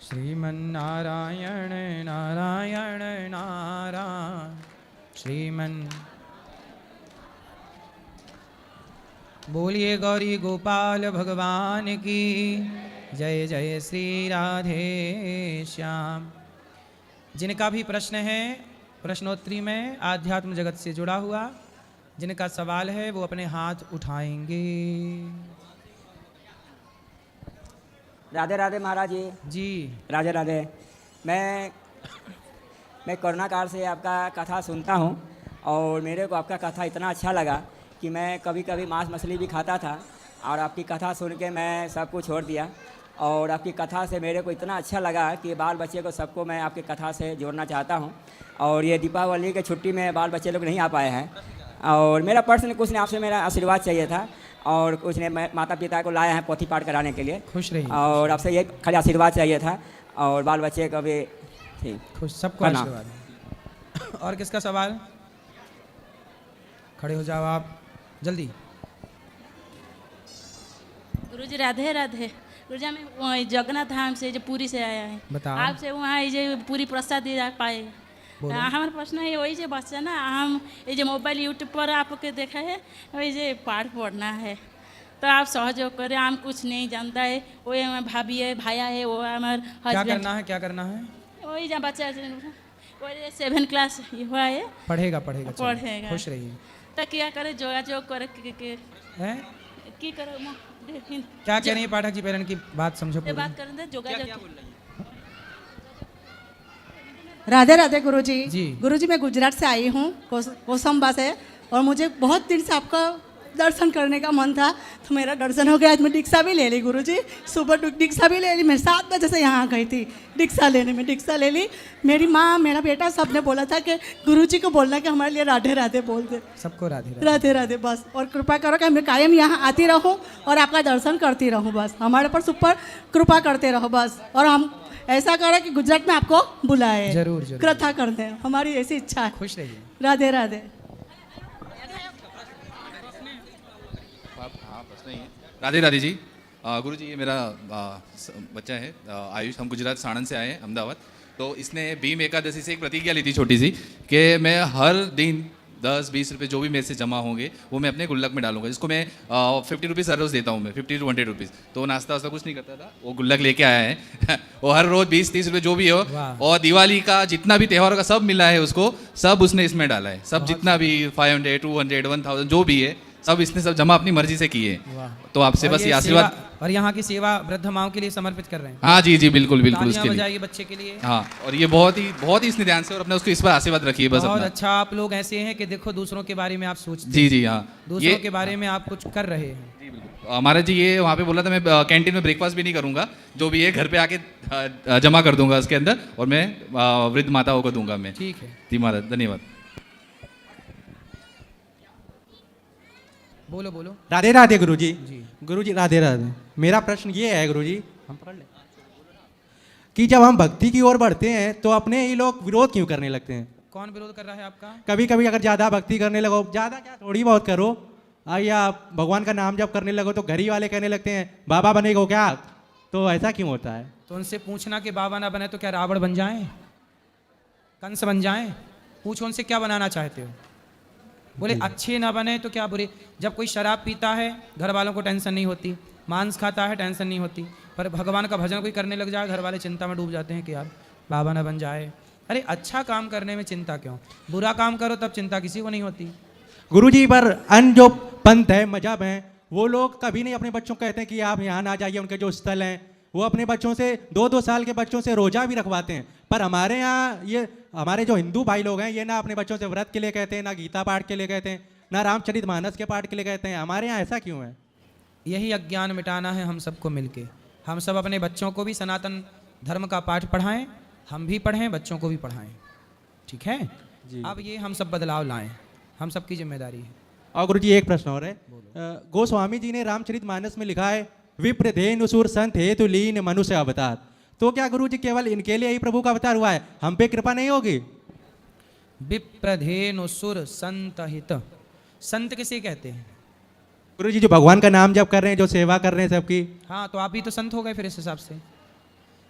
श्रीमन्नारायण नारायण नारायण श्रीमन। बोलिए गौरी गोपाल भगवान की जय। जय श्री राधे श्याम। जिनका भी प्रश्न है प्रश्नोत्तरी में आध्यात्म जगत से जुड़ा हुआ, जिनका सवाल है वो अपने हाथ उठाएंगे। राधे राधे महाराज जी। जी राधे राधे। मैं कोरोना काल से आपका कथा सुनता हूँ और मेरे को आपका कथा इतना अच्छा लगा कि मैं कभी कभी मांस मछली भी खाता था और आपकी कथा सुन के मैं सब कुछ छोड़ दिया। और आपकी कथा से मेरे को इतना अच्छा लगा कि बाल बच्चे को सबको मैं आपकी कथा से जोड़ना चाहता हूँ। और ये दीपावली के छुट्टी में बाल बच्चे लोग नहीं आ पाए हैं और मेरा प्रश्न कुछ ने आपसे मेरा आशीर्वाद चाहिए था और कुछ ने माता पिता को लाया है पोथी पाठ कराने के लिए। खुश रहिए। और आपसे ये खाली आशीर्वाद चाहिए था और बाल बच्चे को भी ठीक खुश, सबको आशीर्वाद। और किसका सवाल? खड़े हो जाओ आप जल्दी। गुरुजी राधे राधे। गुरुजी मैं जगन्नाथ धाम से जो पूरी से आया है, बताओ। आपसे वहाँ ये पूरी प्रसाद दे पाए। हमारा प्रश्न है वही जो बच्चा ना, हम ये जो मोबाइल यूट्यूब पर आपके देखा है वही जो पाठ पढ़ना है तो आप सहयोग करें। हम कुछ नहीं जानता है, वो हमारे भाभी है भाया है, वो हमारे क्या करना है? क्या करना है? वही जहाँ बच्चा वही 7 क्लास हुआ है। पढ़ेगा पढ़ेगा पढ़ेगा। खुश रहिए। तो क्या करे? जोगाजोग करे हैं? की करो क्या कह रही है पाठक जी? पेरेंट की बात समझो। बात करें तो जोगाजोग। राधे राधे गुरुजी। जी। गुरुजी मैं गुजरात से आई हूँ, कोसंबा से, और मुझे बहुत दिन से आपका दर्शन करने का मन था तो मेरा दर्शन हो गया। आज मैं दीक्षा भी ले ली गुरुजी, सुबह दीक्षा भी ले ली। मैं 7 बजे से यहाँ गई थी दीक्षा लेने में, दीक्षा ले ली। मेरी माँ मेरा बेटा सब ने बोला था कि गुरुजी को बोलना कि हमारे लिए राधे राधे बोल दे। सबको राधे राधे राधे बस। और कृपा करो कि मैं कायम यहाँ आती रहूँ और आपका दर्शन करती रहूँ बस। हमारे पर सुपर कृपा करते रहो बस। और हम ऐसा करें कि गुजरात में आपको बुलाए, जरूर जरूर कथा कर दें, हमारी ऐसी इच्छा है। खुश रहिए। राधे राधे। राधे राधे जी। गुरु जी ये मेरा बच्चा है आयुष। हम गुजरात साणंद से आए हैं अहमदाबाद। तो इसने भीम एकादशी से एक प्रतिज्ञा ली थी छोटी सी कि मैं हर दिन 10-20 रुपये जो भी मेरे से जमा होंगे वो मैं अपने गुल्लक में डालूंगा, जिसको मैं 50 रुपीज़ हर रोज़ देता हूँ मैं, 50 to 100 रुपीज़। तो वो नाश्ता वास्ता कुछ नहीं करता था, वो गुल्लक लेके आया है वो हर रोज़ 20-30 रुपये जो भी हो, और दिवाली का जितना भी त्योहारों का सब मिला है उसको, सब उसने इसमें डाला है। सब जितना भी 500, 200, 1000 जो भी है सब इसने सब जमा अपनी मर्जी से किए। तो आपसे बस ये आशीर्वाद। और यहाँ की सेवा वृद्ध माओं के लिए समर्पित कर रहे हैं। हाँ जी जी बिल्कुल बिल्कुल उसके लिए बच्चे के लिए। हाँ, और ये बहुत ही इसने ध्यान से और अपने उसको इस पर आशीर्वाद रखिए बस बहुत अपना। अच्छा। आप लोग ऐसे हैं कि देखो दूसरों के बारे में आप सोचते हैं। जी जी हाँ, दूसरों के बारे में आप कुछ कर रहे हैं। जी बिल्कुल। हमारा जी ये वहाँ पे बोला था मैं कैंटीन में ब्रेकफास्ट भी नहीं करूँगा, जो भी है घर पे आके जमा कर दूंगा उसके अंदर, और मैं वृद्ध माताओं को दूंगा मैं। ठीक है जी महाराज धन्यवाद। बोलो बोलो। राधे राधे गुरुजी। जी गुरुजी राधे राधे। मेरा प्रश्न ये है गुरुजी, हम पढ़ ले कि जब हम भक्ति की ओर बढ़ते हैं तो अपने ही लोग विरोध क्यों करने लगते हैं? कौन विरोध कर रहा है आपका? कभी कभी अगर ज़्यादा भक्ति करने लगो, ज़्यादा क्या थोड़ी बहुत करो, या भगवान का नाम जब करने लगो तो घर ही वाले कहने लगते हैं बाबा बनेगो क्या? तो ऐसा क्यों होता है? तो उनसे पूछना कि बाबा ना बने तो क्या रावण बन जाएं, कंस बन जाएं? पूछो उनसे क्या बनाना चाहते हो। बोले अच्छे ना बने तो क्या बुरे। जब कोई शराब पीता है घर वालों को टेंशन नहीं होती, मांस खाता है टेंशन नहीं होती, पर भगवान का भजन कोई करने लग जाए घर वाले चिंता में डूब जाते हैं कि यार बाबा ना बन जाए। अरे अच्छा काम करने में चिंता क्यों, बुरा काम करो तब चिंता किसी को नहीं होती। गुरुजी पर अन्य जो पंथ है मजहब हैं वो लोग कभी नहीं अपने बच्चों को कहते हैं कि आप यहाँ ना जाइए, उनके जो स्थल हैं वो अपने बच्चों से 2-2 साल के बच्चों से रोजा भी रखवाते हैं। पर हमारे यहाँ ये हमारे जो हिंदू भाई लोग हैं ये ना अपने बच्चों से व्रत के लिए कहते हैं, ना गीता पाठ के लिए कहते हैं, ना रामचरितमानस के पाठ के लिए कहते हैं। हमारे यहाँ ऐसा क्यों है? यही अज्ञान मिटाना है हम सबको मिलके। हम सब अपने बच्चों को भी सनातन धर्म का पाठ पढ़ाएं, हम भी पढ़ें, बच्चों को भी पढ़ाएं। ठीक है जी। अब ये हम सब बदलाव लाएं, हम सबकी जिम्मेदारी है। और गुरुजी एक प्रश्न और है। गोस्वामी जी ने रामचरितमानस में लिखा है विप्रधेनुसुर संत हेतु लीन मनुष्य अवतार। तो क्या गुरुजी केवल इनके लिए ही प्रभु का अवतार हुआ है, हम पे कृपा नहीं होगी? विप्रधेनुसुर संत हित, संत किसे कहते हैं? गुरुजी जो भगवान का नाम जप कर रहे हैं, जो सेवा कर रहे हैं सबकी। हाँ तो आप भी तो संत हो गए फिर इस हिसाब से।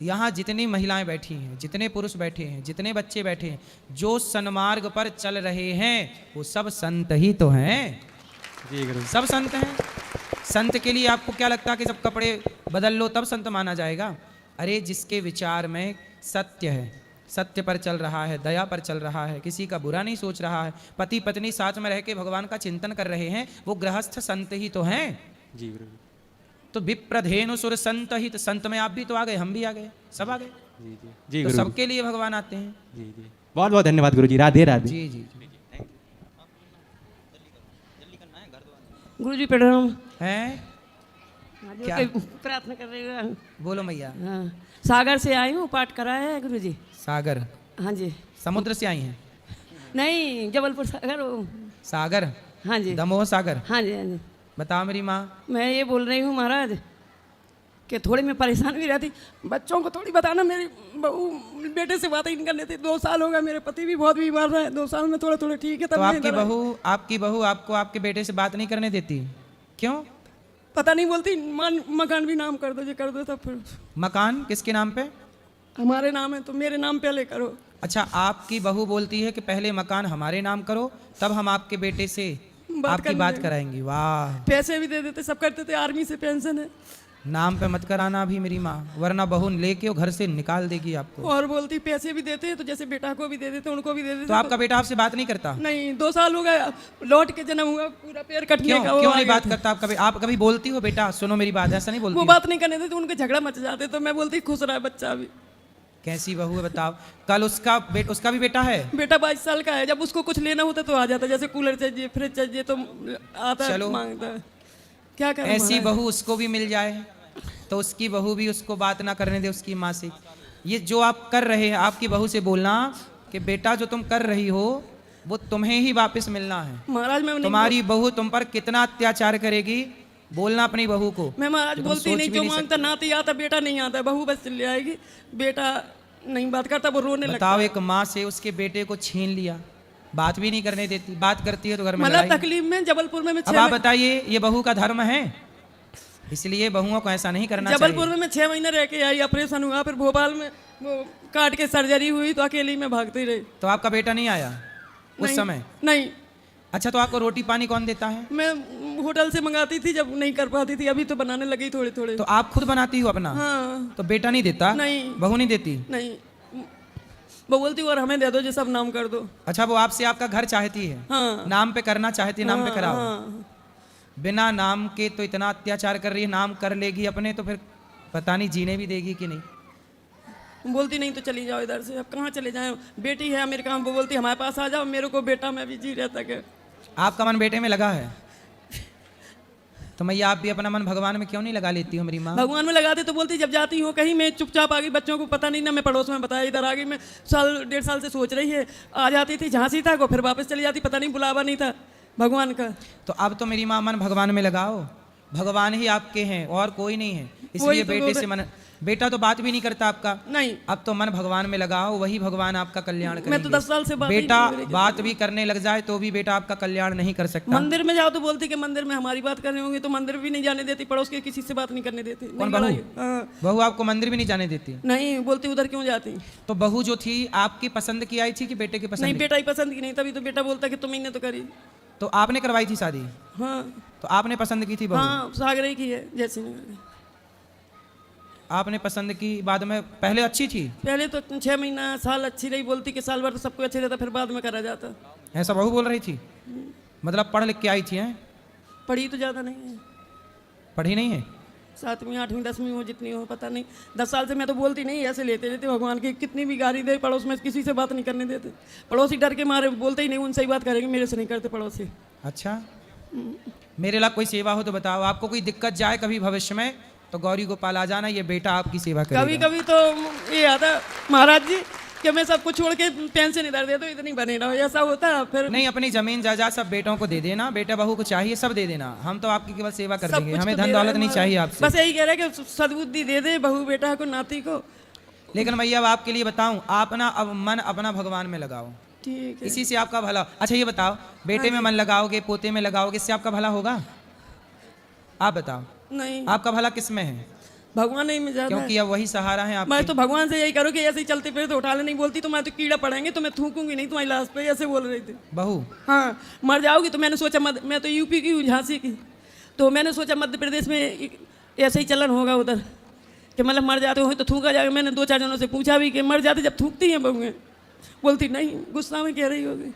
यहाँ जितनी महिलाएं बैठी हैं, जितने पुरुष बैठे हैं, जितने बच्चे बैठे हैं, जो सन्मार्ग पर चल रहे हैं वो सब संत ही तो हैं। जी गुरु। सब संत हैं। संत के लिए आपको क्या लगता है कि सब कपड़े बदल लो तब संत माना जाएगा? अरे जिसके विचार में सत्य है, सत्य पर चल रहा है, दया पर चल रहा है, किसी का बुरा नहीं सोच रहा है, पति पत्नी साथ में रह के भगवान का चिंतन कर रहे हैं, वो गृहस्थ संत ही तो हैं। जी गुरु। तो विप्रधेनु सुर संत ही, तो संत में आप भी तो आ गए, हम भी आ गए, सब आ गए। जी जी जी तो गुरु। सबके लिए भगवान आते हैं। जी जी बहुत बहुत धन्यवाद गुरु जी। राधे राधे। जी जी जी। गुरु जी प्रणाम। हैं क्या? प्रार्थना कर रही हूँ। बोलो मैया। हाँ, सागर से आई हूँ, पाठ करा है गुरु जी। सागर, हाँ जी। समुद्र से आई हैं? नहीं, जबलपुर सागर। सागर, हाँ जी। दमोह सागर। हाँ जी, हाँ जी। बताओ मेरी माँ। मैं ये बोल रही हूँ महाराज कि थोड़ी मैं परेशान भी रहती, बच्चों को थोड़ी बताना। मेरी बहू बेटे से बात ही नहीं करने देती। 2 साल हो गया, मेरे पति भी बहुत बीमार रहे। 2 साल में थोड़ा थोड़ा ठीक है। तो तब आपकी बहू आपको आपके बेटे से बात नहीं करने देती? क्यों? पता नहीं, बोलती मकान भी नाम कर दो, जो कर दो। तब फिर मकान किसके नाम पे? हमारे नाम है तो मेरे नाम पहले करो। अच्छा, आपकी बहू बोलती है कि पहले मकान हमारे नाम करो, तब हम आपके बेटे से आपकी बात कराएंगी। वाह। पैसे भी दे देते, सब करते थे। आर्मी से पेंशन है। नाम पे मत कराना अभी मेरी माँ, वरना बहू लेके वो घर से निकाल देगी आपको। और बोलती पैसे भी देते हैं, तो जैसे बेटा को भी दे देते, उनको भी दे देते। तो आपका बेटा आपसे बात नहीं करता? नहीं, 2 साल हो गए, लौट के जन्म हुआ, पूरा पैर कटने क्यों का। वो क्यों आ नहीं गया बात था। करता? आप कभी बोलती हो बेटा सुनो मेरी बात? ऐसा नहीं वो बोलती? बात नहीं करने देते, उनके झगड़ा मच जाते। तो मैं बोलती खुश रहा बच्चा भी। कैसी बहू है बताओ? कल उसका भी बेटा है? बेटा 22 साल का है। जब उसको कुछ लेना होता तो आ जाता, जैसे कूलर चाहिए, फ्रिज चाहिए, तो आता चलो। मांगता। क्या करें ऐसी महाराज? बहू उसको भी मिल जाए तो उसकी बहू भी उसको बात ना करने दे उसकी माँ से। ये जो आप कर रहे हैं, आपकी बहू से बोलना कि बेटा जो तुम कर रही हो वो तुम्हें ही वापस मिलना है। महाराज मैं नहीं तुम्हारी बहू तुम पर कितना अत्याचार करेगी, बोलना अपनी बहू को। मैं महाराज जो तुम बोलती सोच नहीं, भी जो नहीं मांगता नाती आता, बेटा नहीं आता, बहू बस ले आएगी। बेटा नहीं बात करता, वो रोने लगता। बताओ, एक माँ से उसके बेटे को छीन लिया, बात भी नहीं करने देती, बात करती है तो घर में मतलब लड़ाई। तकलीफ में जबलपुर में अब आप बताइए, ये बहू का धर्म है? इसलिए बहुओं को ऐसा नहीं करना चाहिए। जबलपुर में मैं 6 महीने रह के आई, ऑपरेशन हुआ, फिर भोपाल में वो काट के सर्जरी हुई, तो अकेली में भागती रही। तो आपका बेटा नहीं आया उस नहीं, समय? नहीं। अच्छा, तो आपको रोटी पानी कौन देता है? मैं होटल से मंगाती थी, जब नहीं कर पाती थी। अभी तो बनाने लगी थोड़े थोड़े। तो आप खुद बनाती हो अपना? हाँ। तो बेटा नहीं देता? नहीं। बहू नहीं देती? नहीं, वो बोलती और हमें दे दो, जो सब नाम कर दो। अच्छा, वो आपसे आपका घर चाहती है? हाँ। नाम पे करना चाहती है, नाम पे कराओ। हाँ। बिना नाम के तो इतना अत्याचार कर रही है, नाम कर लेगी अपने तो फिर पता नहीं जीने भी देगी कि नहीं। बोलती नहीं तो चली जाओ इधर से। अब कहाँ चले जाए? बेटी है अमेरिका में, वो बोलती हमारे पास आ जाओ, मेरे को बेटा में भी जी रहता है। आपका मन बेटे में लगा है तो मैया आप भी अपना मन भगवान में क्यों नहीं लगा लेती हो मेरी माँ? भगवान में लगाते तो बोलती, जब जाती हूँ कहीं मैं चुपचाप आ गई, बच्चों को पता नहीं ना, मैं पड़ोस में बताया, इधर आ गई। मैं 1.5 साल से सोच रही है, आ जाती थी झांसी तक, फिर वापस चली जाती, पता नहीं बुलावा नहीं था भगवान का। तो अब तो मेरी माँ मन भगवान में लगाओ, भगवान ही आपके हैं और कोई नहीं है। इसलिए तो बेटे से मन, बेटा तो बात भी नहीं करता आपका। नहीं, अब तो मन भगवान में लगाओ, वही भगवान आपका कल्याण करेंगे। मैं तो 10 साल से बात ही बेटा नहीं कर रही। बात भी करने लग जाए तो भी बेटा आपका कल्याण नहीं कर सकता। मंदिर में जाओ तो बोलती कि मंदिर में हमारी बात कर रहे होंगे, तो मंदिर भी नहीं जाने देती, पड़ोस के किसी से बात नहीं करने देती। कौन नहीं बहू? लड़ाई। हाँ। बहू आपको मंदिर भी नहीं जाने देती? नहीं, बोलती उधर क्यों जाती। तो बहू जो थी आपकी पसंद की आई थी कि बेटे की पसंद नहीं, की? बेटा ही पसंद की नहीं, तभी तो बेटा बोलता कि तुम ही ने तो करी। तो आपने करवाई थी शादी? हाँ। तो आपने पसंद की थी बहू? हाँ, सागरे की है जैसे नहीं। आपने पसंद की, बाद में पहले अच्छी थी? पहले तो 6 महीना साल अच्छी रही, बोलती कि साल भर तो सबको अच्छे रहता, फिर बाद में करा जाता। ऐसा बहू बोल रही थी? मतलब पढ़ लिख के आई थी? हैं? पढ़ी तो ज़्यादा नहीं है, पढ़ी नहीं है? 7वीं 8वीं 10वीं हो, जितनी हो पता नहीं। 10 साल से मैं तो बोलती नहीं, ऐसे लेते रहते भगवान की। कितनी भी गाली दे, पड़ोस में किसी से बात नहीं करने देते। पड़ोसी डर के मारे बोलते ही नहीं, उनसे ही बात करेंगे, मेरे से नहीं करते पड़ोसी। अच्छा, मेरे लायक कोई सेवा हो तो बताओ। आपको कोई दिक्कत जाए कभी भविष्य में तो गौरी गोपाल आ जाना, ये बेटा आपकी सेवा करेगा। कभी कभी तो ये आता महाराज जी कि मैं सब कुछ छोड़ के पेंशन इधर दे दो, इतनी बने रहो, ऐसा होता है। फिर नहीं, अपनी जमीन जायदाद सब बेटों को दे देना, बेटा बहू को चाहिए सब दे देना, हम तो आपकी केवल सेवा कर सब देंगे, कुछ हमें तो धन दे रहे दौलत हैं नहीं महाराज। चाहिए आपसे। बस यही कह रहे हैं कि सद्बुद्धि दे दे बहू बेटा को, नाती को। लेकिन भैया अब आपके लिए बताऊं, आप ना अब मन अपना भगवान में लगाओ, ठीक है। इसी से आपका भला। अच्छा ये बताओ, बेटे में मन लगाओगे, पोते में लगाओगे, इससे आपका भला होगा? आप बताओ, नहीं, आपका भला किस में है? भगवान नहीं मिल जाता है। क्योंकि अब वही सहारा है मैं आपके। तो भगवान से यही करूँ कि ऐसे ही चलते फिरते उठा ले, नहीं बोलती तो मैं तो कीड़ा पड़ेंगे तो मैं थूकूंगी नहीं तुम्हारी लाश पे, ऐसे बोल रही थी। बहू हाँ, मर जाओगी तो मैंने सोचा मैं तो यूपी की हूँ, झांसी की, तो मैंने सोचा मध्य प्रदेश में ऐसे ही चलन होगा उधर कि मतलब मर जाते हो तो थूका जाएगा। मैंने 2-4 जनों से पूछा भी कि मर जाते जब थूकती हैं बहुएं, बोलती नहीं, गुस्सा में कह रही होगी।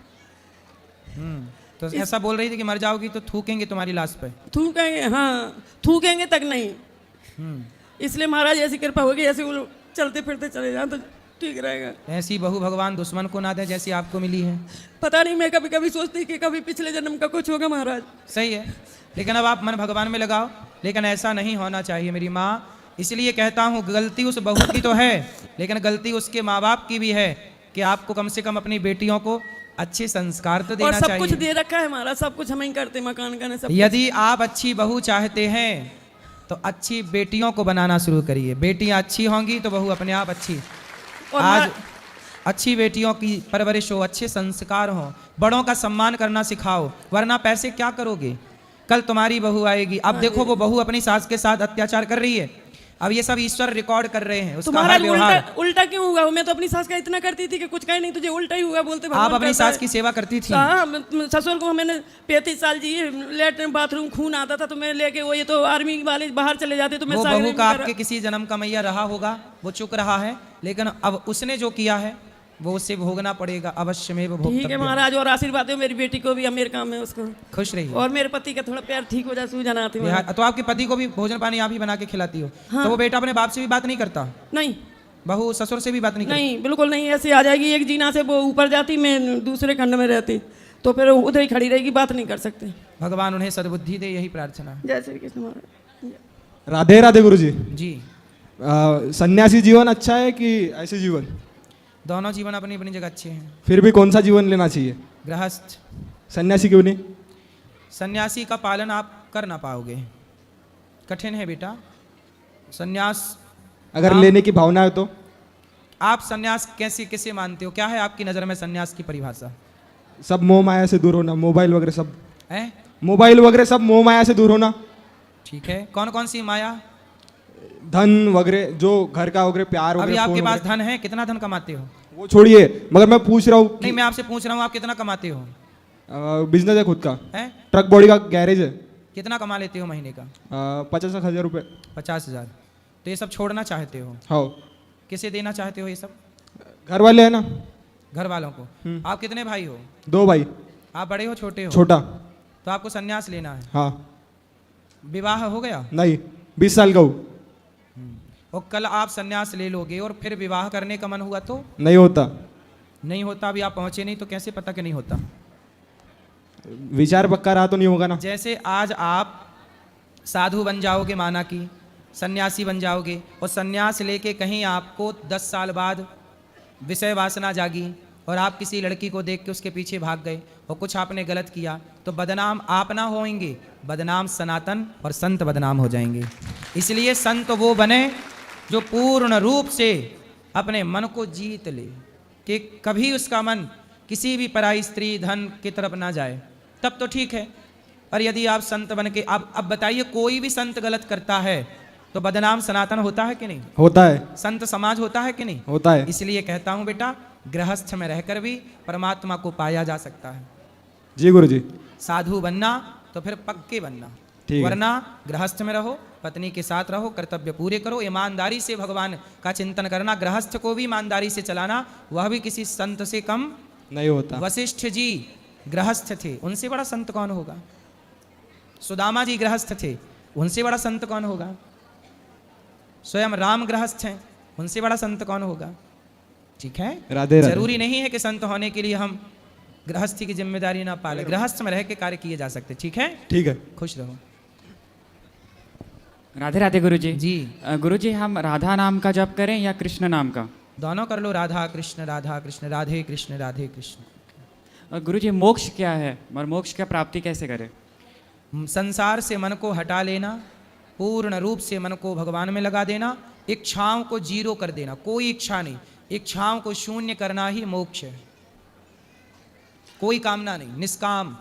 तो ऐसा बोल रही थी कि मर जाओगी तो थूकेंगे तुम्हारी लाश पे। थूकेंगे, हाँ थूकेंगे तक नहीं। इसलिए महाराज ऐसी कृपा होगी, ऐसे वो चलते फिरते चले जाए तो ठीक रहेगा। ऐसी बहू भगवान दुश्मन को ना दे जैसी आपको मिली है। पता नहीं, मैं कभी कभी सोचती कि कभी पिछले जन्म का कुछ होगा महाराज। सही है, लेकिन अब आप मन भगवान में लगाओ, लेकिन ऐसा नहीं होना चाहिए मेरी माँ। इसलिए कहता हूँ गलती उस बहू की तो है, लेकिन गलती उसके माँ बाप की भी है कि आपको कम से कम अपनी बेटियों को अच्छे संस्कार तो और देना सब कुछ चाहिए। दे रखा है हमारा, सब कुछ हम ही करते, मकान का सब। यदि आप अच्छी बहू चाहते हैं तो अच्छी बेटियों को बनाना शुरू करिए। बेटियां अच्छी होंगी तो बहू अपने आप अच्छी। और आज अच्छी बेटियों की परवरिश हो, अच्छे संस्कार हो, बड़ों का सम्मान करना सिखाओ, वरना पैसे क्या करोगे? कल तुम्हारी बहू आएगी। अब देखो वो बहू अपनी सास के साथ अत्याचार कर रही है, अब ये सब ईश्वर रिकॉर्ड कर रहे हैं उसका तुम्हारा हर व्यवहार। उल्टा क्यों हुआ? मैं तो अपनी सास का इतना करती थी कि कुछ कहीं नहीं, तुझे उल्टा ही हुआ बोलते। आप अपनी सास की सेवा करती थी? हाँ, ससुर को मैंने 35 साल जी, लेटरिन बाथरूम खून आता था तो मैं लेके, वो ये तो आर्मी वाले बाहर चले जाते तो मैं वो सागरी बहू में का करा- आपके किसी जन्म का मैया रहा होगा, वो चुक रहा है, लेकिन अब उसने जो किया है वो उसे भोगना पड़ेगा, अवश्य में वो ठीक है भोगतव्य। महाराज, और आशीर्वाद हो मेरी बेटी को भी, अमेरिका में उसको, खुश रहिए। और मेरे पति का थोड़ा पैर ठीक हो जाए, सूजन आती है। बिहार- तो आपके पति को भी भोजन पानी आप ही बना के खिलाती हो? तो वो बेटा अपने बाप से भी बात नहीं करता? नहीं बहू ससुर से भी बात नहीं करती? नहीं, बिल्कुल नहीं। ऐसे आ जाएगी एक जीना से वो ऊपर जाती, मैं दूसरे खंड में रहती, तो फिर उधर ही खड़ी रहेगी, बात नहीं कर सकते। भगवान उन्हें सद्बुद्धि दे, यही प्रार्थना है। जय श्री कृष्ण महाराज। राधे राधे गुरुजी। जी, सन्यासी जीवन अच्छा है कि ऐसे जीवन? दोनों जीवन अपनी अपनी जगह अच्छे हैं। फिर भी कौन सा जीवन लेना चाहिए? गृहस्थ। सन्यासी क्यों नहीं? सन्यासी का पालन आप कर ना पाओगे, कठिन है बेटा। सन्यास अगर हाँ। लेने की भावना है तो? आप सन्यास कैसे किसे मानते हो? क्या है आपकी नज़र में सन्यास की परिभाषा? सब मोह माया से दूर होना, मोबाइल वगैरह सब, है? मोबाइल वगैरह सब मोह माया से दूर होना। ठीक है, कौन कौन सी माया? धन वगैरह, जो घर का वगैरह, प्यार अभी वगैरह, आपके फोन पास वगैरह। धन है? कितना धन कमाते हो? वो छोड़िए, मगर मैं पूछ रहा हूँ नहीं, मैं आपसे पूछ रहा हूँ आप कितना कमाते हो? बिजनेस है खुद का, है? ट्रक बॉडी का गैरेज है। कितना कमा लेते हो महीने का? 50,000 रुपये। 50,000। तो ये सब छोड़ना चाहते हो? हाँ। किसे देना चाहते हो ये सब? घर वाले है ना। घर वालों को। आप कितने भाई हो? 2 भाई। आप बड़े हो छोटे हो? छोटा। तो आपको सन्यास लेना है। हाँ। विवाह हो गया? नहीं, 20 साल का हूँ। और कल आप सन्यास ले लोगे और फिर विवाह करने का मन हुआ तो? नहीं होता। नहीं होता। अभी आप पहुंचे नहीं तो कैसे पता कि नहीं होता? विचार पक्का रहा तो नहीं होगा ना। जैसे आज आप साधु बन जाओगे, माना कि सन्यासी बन जाओगे, और सन्यास लेके कहीं आपको 10 साल बाद विषय वासना जागी और आप किसी लड़की को देख के उसके पीछे भाग गए और कुछ आपने गलत किया, तो बदनाम आप ना होंगे, बदनाम सनातन और संत बदनाम हो जाएंगे। इसलिए संत वो बने जो पूर्ण रूप से अपने मन को जीत ले, कि कभी उसका मन किसी भी पराई स्त्री धन की तरफ ना जाए, तब तो ठीक है। और यदि आप संत बन के अब बताइए, कोई भी संत गलत करता है तो बदनाम सनातन होता है कि नहीं? होता है। संत समाज होता है कि नहीं? होता है। इसलिए कहता हूं बेटा, गृहस्थ में रहकर भी परमात्मा को पाया जा सकता है। जी गुरुजी। साधु बनना तो फिर पक्के बनना, ठीक है। वरना गृहस्थ में रहो, पत्नी के साथ रहो, कर्तव्य पूरे करो, ईमानदारी से भगवान का चिंतन करना। गृहस्थ को भी ईमानदारी से चलाना, वह भी किसी संत से कम नहीं होता। वशिष्ठ जी गृहस्थ थे, उनसे बड़ा संत कौन होगा? सुदामा जी गृहस्थ थे, उनसे बड़ा संत कौन होगा? स्वयं राम गृहस्थ हैं, उनसे बड़ा संत कौन होगा? ठीक है, राधे राधे। जरूरी नहीं है कि संत होने के लिए हम गृहस्थी की जिम्मेदारी ना पाले, गृहस्थ में रह के कार्य किए जा सकते। ठीक है, ठीक है। खुश रहो। राधे राधे गुरुजी। जी, गुरुजी, हम राधा नाम का जप करें या कृष्ण नाम का? दोनों कर लो, राधा कृष्ण राधे कृष्ण राधे कृष्ण। गुरुजी, मोक्ष क्या है और मोक्ष की प्राप्ति कैसे करें? संसार से मन को हटा लेना, पूर्ण रूप से मन को भगवान में लगा देना, इच्छाओं को जीरो कर देना, कोई इच्छा नहीं, इच्छाओं को शून्य करना ही मोक्ष है। कोई कामना नहीं, निष्काम।